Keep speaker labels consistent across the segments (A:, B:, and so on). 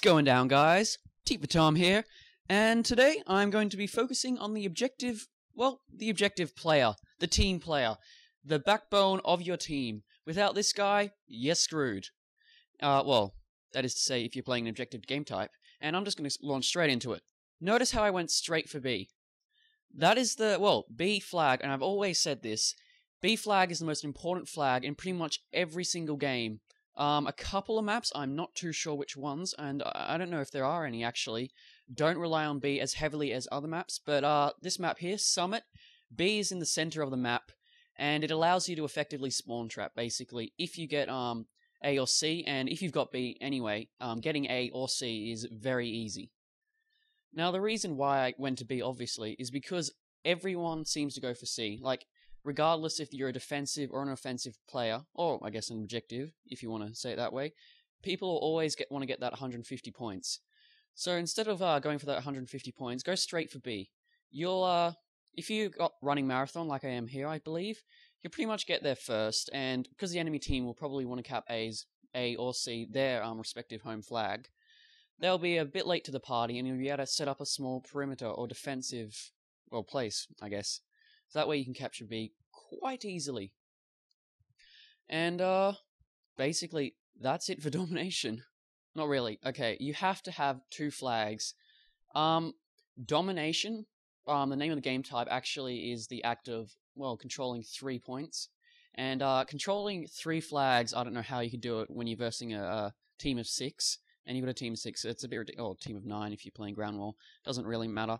A: What's going down, guys? Teep Tom here, and today I'm going to be focusing on the objective, the objective player, the team player, the backbone of your team. Without this guy, you're screwed. That is to say, if you're playing an objective game type, and I'm just going to launch straight into it. Notice how I went straight for B. That is the, B flag, and I've always said this, B flag is the most important flag in pretty much every single game. A couple of maps, I'm not too sure which ones, and I don't know if there are any actually, don't rely on B as heavily as other maps, but this map here, Summit, B is in the center of the map, and it allows you to effectively spawn trap, basically, if you get A or C, and if you've got B anyway, getting A or C is very easy. Now, the reason why I went to B, obviously, is because everyone seems to go for C, like, regardless if you're a defensive or an offensive player, or I guess an objective, if you want to say it that way, people will always want to get that 150 points. So instead of going for that 150 points, go straight for B. You'll, if you got running marathon like I am here, I believe, you'll pretty much get there first, and because the enemy team will probably want to cap A or C, their respective home flag, they'll be a bit late to the party, and you'll be able to set up a small perimeter or defensive, place, I guess. So that way you can capture B quite easily. And, basically, that's it for Domination. Not really. Okay, you have to have two flags. Domination, the name of the game type actually is the act of, controlling 3 points. And, controlling 3 flags, I don't know how you could do it when you're versing a team of 6. And you've got a team of 6, it's a bit team of 9 if you're playing ground war. Doesn't really matter.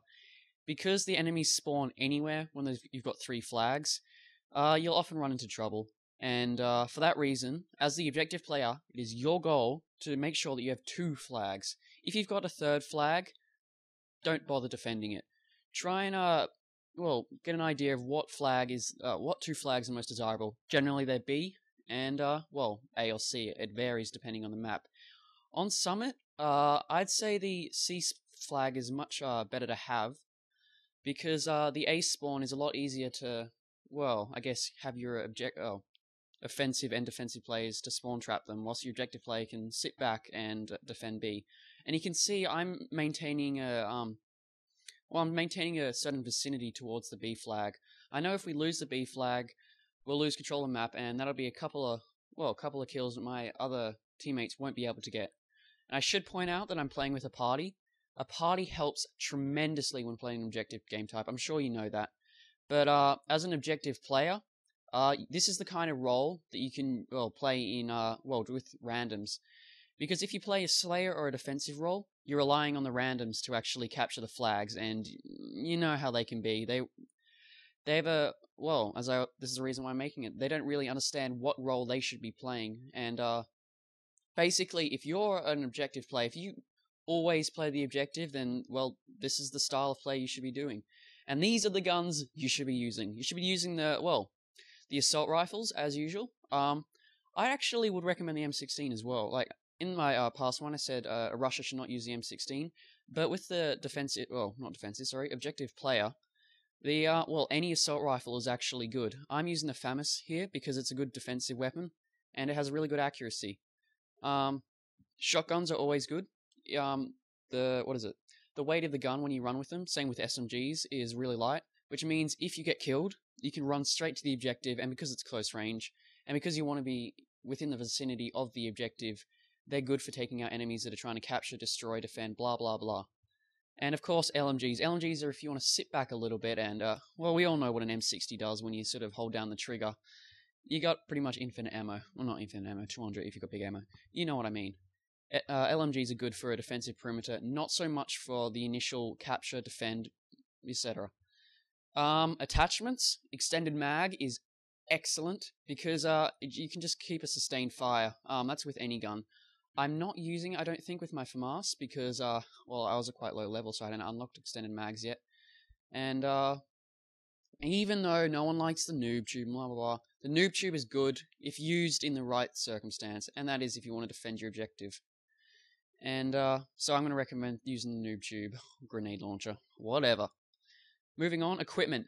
A: Because the enemies spawn anywhere when you've got 3 flags, you'll often run into trouble. And for that reason, as the objective player, it is your goal to make sure that you have 2 flags. If you've got a 3rd flag, don't bother defending it. Try and, get an idea of what 2 flags are most desirable. Generally they're B, and, A or C. It varies depending on the map. On Summit, I'd say the C flag is much better to have, because the A spawn is a lot easier to, I guess, have your offensive and defensive players to spawn trap them, whilst your objective player can sit back and defend B. And you can see I'm maintaining a certain vicinity towards the B flag. I know if we lose the B flag, we'll lose control of the map, and that'll be a couple of kills that my other teammates won't be able to get. And I should point out that I'm playing with a party. A party helps tremendously when playing an objective game type. I'm sure you know that. But as an objective player, this is the kind of role that you can play in with randoms. Because if you play a Slayer or a defensive role, you're relying on the randoms to actually capture the flags, and you know how they can be. They have this is the reason why I'm making it. They don't really understand what role they should be playing, and basically, if you're an objective player, if you always play the objective, then, this is the style of play you should be doing. And these are the guns you should be using. You should be using the assault rifles, as usual. I actually would recommend the M16 as well. Like, in my past one, I said a Russia should not use the M16, but with the objective player, the, any assault rifle is actually good. I'm using the FAMAS here because it's a good defensive weapon, and it has really good accuracy. Shotguns are always good. The weight of the gun when you run with them, same with SMGs, is really light, which means if you get killed, you can run straight to the objective, and because it's close range, and because you want to be within the vicinity of the objective, they're good for taking out enemies that are trying to capture, destroy, defend, blah blah blah. And of course, LMGs. LMGs are if you want to sit back a little bit, and, we all know what an M60 does when you sort of hold down the trigger. You got pretty much infinite ammo. Well, not infinite ammo, 200 if you got big ammo. You know what I mean. LMGs are good for a defensive perimeter, not so much for the initial capture, defend, etc. Attachments, extended mag is excellent, because you can just keep a sustained fire. That's with any gun. I'm not using it, I don't think, with my FAMAS, because, I was at quite low level, so I hadn't unlocked extended mags yet. And, even though no one likes the noob tube, blah blah blah, the noob tube is good if used in the right circumstance, and that is if you want to defend your objective. And, so I'm going to recommend using the noob tube, grenade launcher, whatever. Moving on, equipment.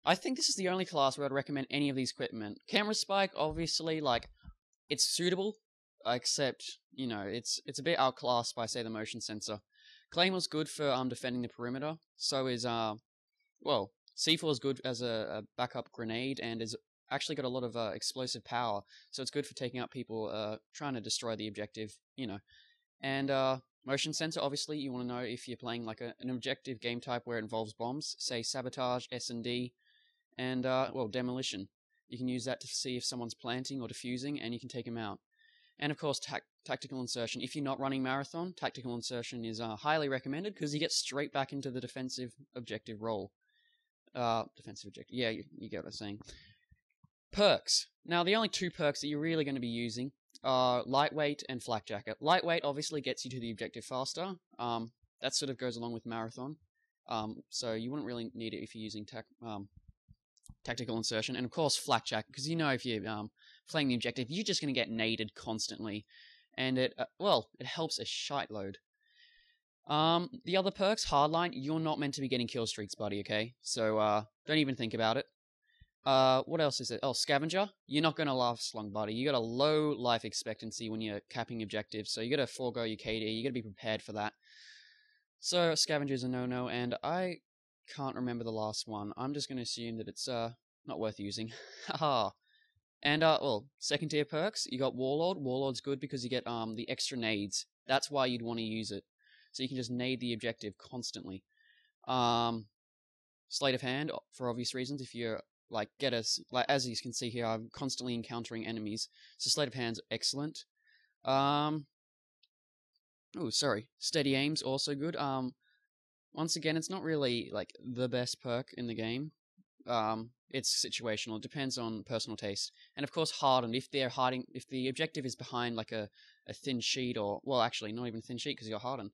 A: I think this is the only class where I'd recommend any of these equipment. Camera spike, obviously, it's suitable. except, you know, it's a bit outclassed by, say, the motion sensor. Claymore's good for defending the perimeter. So is well, C4 is good as a backup grenade and is actually got a lot of explosive power. So it's good for taking out people trying to destroy the objective, you know. And motion sensor, obviously, you want to know if you're playing like an objective game type where it involves bombs, say sabotage, S&D, and well, demolition. You can use that to see if someone's planting or defusing, and you can take them out. And of course, tactical insertion. If you're not running marathon, tactical insertion is highly recommended because you get straight back into the defensive objective role. Defensive objective. Yeah, you get what I'm saying. Perks. Now, the only two perks that you're really going to be using are lightweight and flak jacket. Lightweight obviously gets you to the objective faster. That sort of goes along with marathon. So you wouldn't really need it if you're using tactical insertion. And of course, flak jacket, because you know if you're playing the objective, you're just going to get naded constantly. And it, well, it helps a shite load. The other perks, hardline, you're not meant to be getting kill streaks, buddy, okay? So, don't even think about it. What else is it? Oh, scavenger. You're not going to last long, buddy. You got a low life expectancy when you're capping objectives, so you got to forego your KD. You got to be prepared for that. So, scavenger is a no-no, and I can't remember the last one. I'm just going to assume that it's not worth using. Haha. And well, second tier perks. You got warlord. Warlord's good because you get the extra nades. That's why you'd want to use it. So you can just nade the objective constantly. Sleight of hand, for obvious reasons, if you're like as you can see here, I'm constantly encountering enemies. So sleight of hand's excellent. Oh, sorry. Steady aim's also good. Once again, it's not really like the best perk in the game. It's situational. It depends on personal taste. And of course, hardened. If the objective is behind like a thin sheet, or well, actually not even a thin sheet because you're hardened.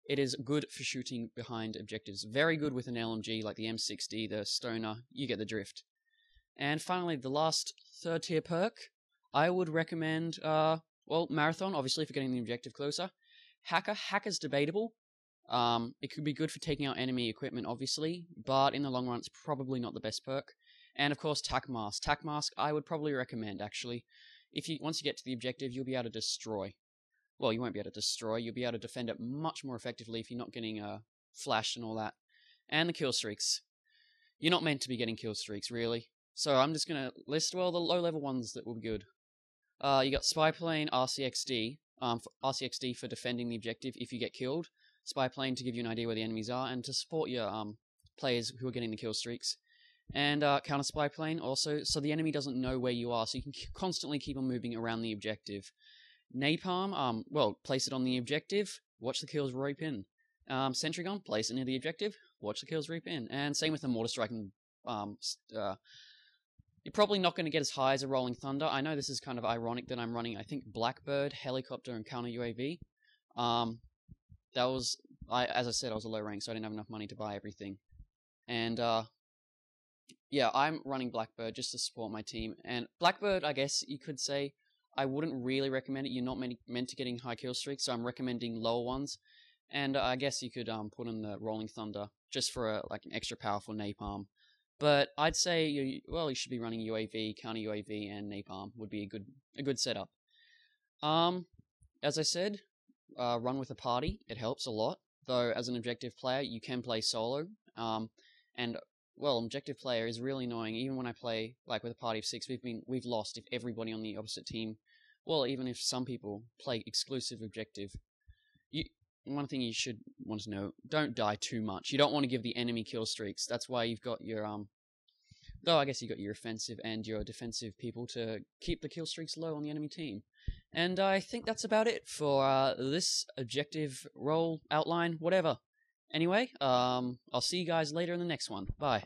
A: It is good for shooting behind objectives. Very good with an LMG like the M60, the Stoner. You get the drift. And finally, the last third tier perk, I would recommend, well, Marathon, obviously, for getting the objective closer. Hacker. Hacker's debatable. It could be good for taking out enemy equipment, obviously, but in the long run, it's probably not the best perk. And of course, Tac Mask. Tac Mask, I would probably recommend, actually. Once you get to the objective, you'll be able to destroy. Well, you won't be able to destroy, you'll be able to defend it much more effectively if you're not getting flashed and all that. And the kill streaks. You're not meant to be getting kill streaks, really. So I'm just going to list, well, the low-level ones that will be good. You got Spy Plane, RCXD. RCXD for defending the objective if you get killed. Spy Plane to give you an idea where the enemies are, and to support your players who are getting the kill streaks. And Counter Spy Plane also, so the enemy doesn't know where you are, so you can constantly keep on moving around the objective. Napalm, well, place it on the objective, watch the kills reap in. Sentry Gun, place it near the objective, watch the kills reap in. And same with the Mortar Strike and you're probably not going to get as high as a Rolling Thunder. I know this is kind of ironic that I'm running, I think, Blackbird, Helicopter, and Counter UAV. That was, as I said, I was a low rank, so I didn't have enough money to buy everything. And, yeah, I'm running Blackbird just to support my team. And Blackbird, I guess you could say, I wouldn't really recommend it. You're not meant to getting high kill streaks, so I'm recommending lower ones. And I guess you could put in the Rolling Thunder just for like an extra powerful napalm. But I'd say you should be running UAV, counter UAV, and napalm would be a good setup. As I said, run with a party. It helps a lot. Though as an objective player, you can play solo. And well, objective player is really annoying. Even when I play like with a party of 6, we've lost if everybody on the opposite team, well, even if some people play exclusive objective. One thing you should want to know: don't die too much. You don't want to give the enemy kill streaks. That's why you've got your though I guess you got your offensive and your defensive people to keep the kill streaks low on the enemy team. And I think that's about it for this objective role outline, whatever. Anyway, I'll see you guys later in the next one. Bye.